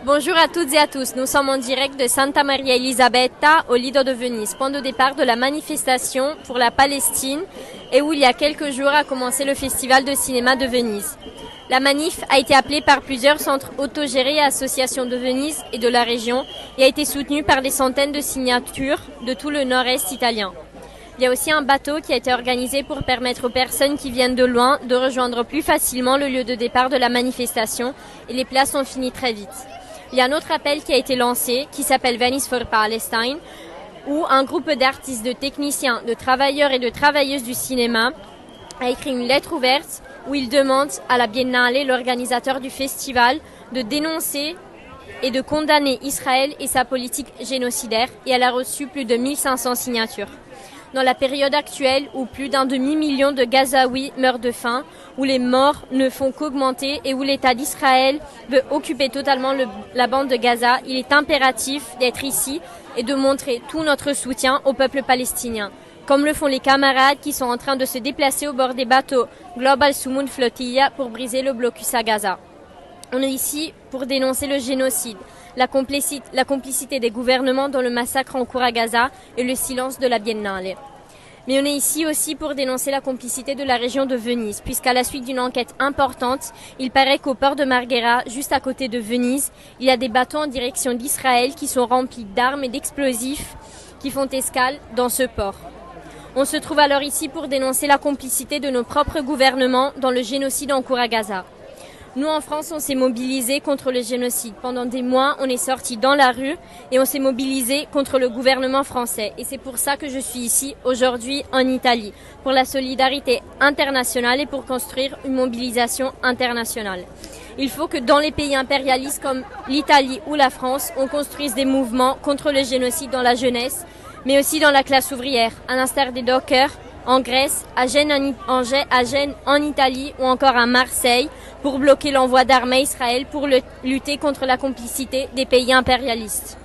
Bonjour à toutes et à tous, nous sommes en direct de Santa Maria Elisabetta au Lido de Venise, point de départ de la manifestation pour la Palestine et où il y a quelques jours a commencé le Festival de cinéma de Venise. La manif a été appelée par plusieurs centres autogérés et associations de Venise et de la région et a été soutenue par des centaines de signatures de tout le nord-est italien. Il y a aussi un bateau qui a été organisé pour permettre aux personnes qui viennent de loin de rejoindre plus facilement le lieu de départ de la manifestation et les places ont fini très vite. Il y a un autre appel qui a été lancé qui s'appelle Venice for Palestine où un groupe d'artistes, de techniciens, de travailleurs et de travailleuses du cinéma a écrit une lettre ouverte où il demande à la Biennale, l'organisateur du festival, de dénoncer et de condamner Israël et sa politique génocidaire et elle a reçu plus de 1500 signatures. Dans la période actuelle où plus d'un demi-million de Gazaouis meurent de faim, où les morts ne font qu'augmenter et où l'État d'Israël veut occuper totalement la bande de Gaza, il est impératif d'être ici et de montrer tout notre soutien au peuple palestinien, comme le font les camarades qui sont en train de se déplacer au bord des bateaux Global Sumun Flotilla pour briser le blocus à Gaza. On est ici pour dénoncer le génocide, la complicité des gouvernements dans le massacre en cours à Gaza et le silence de la Biennale. Mais on est ici aussi pour dénoncer la complicité de la région de Venise, puisqu'à la suite d'une enquête importante, il paraît qu'au port de Marghera, juste à côté de Venise, il y a des bateaux en direction d'Israël qui sont remplis d'armes et d'explosifs qui font escale dans ce port. On se trouve alors ici pour dénoncer la complicité de nos propres gouvernements dans le génocide en cours à Gaza. Nous, en France, on s'est mobilisés contre le génocide. Pendant des mois, on est sortis dans la rue et on s'est mobilisés contre le gouvernement français. Et c'est pour ça que je suis ici aujourd'hui en Italie, pour la solidarité internationale et pour construire une mobilisation internationale. Il faut que dans les pays impérialistes comme l'Italie ou la France, on construise des mouvements contre le génocide dans la jeunesse, mais aussi dans la classe ouvrière, à l'instar des dockers, en Grèce, à Gênes en Italie ou encore à Marseille pour bloquer l'envoi d'armes à Israël pour lutter contre la complicité des pays impérialistes.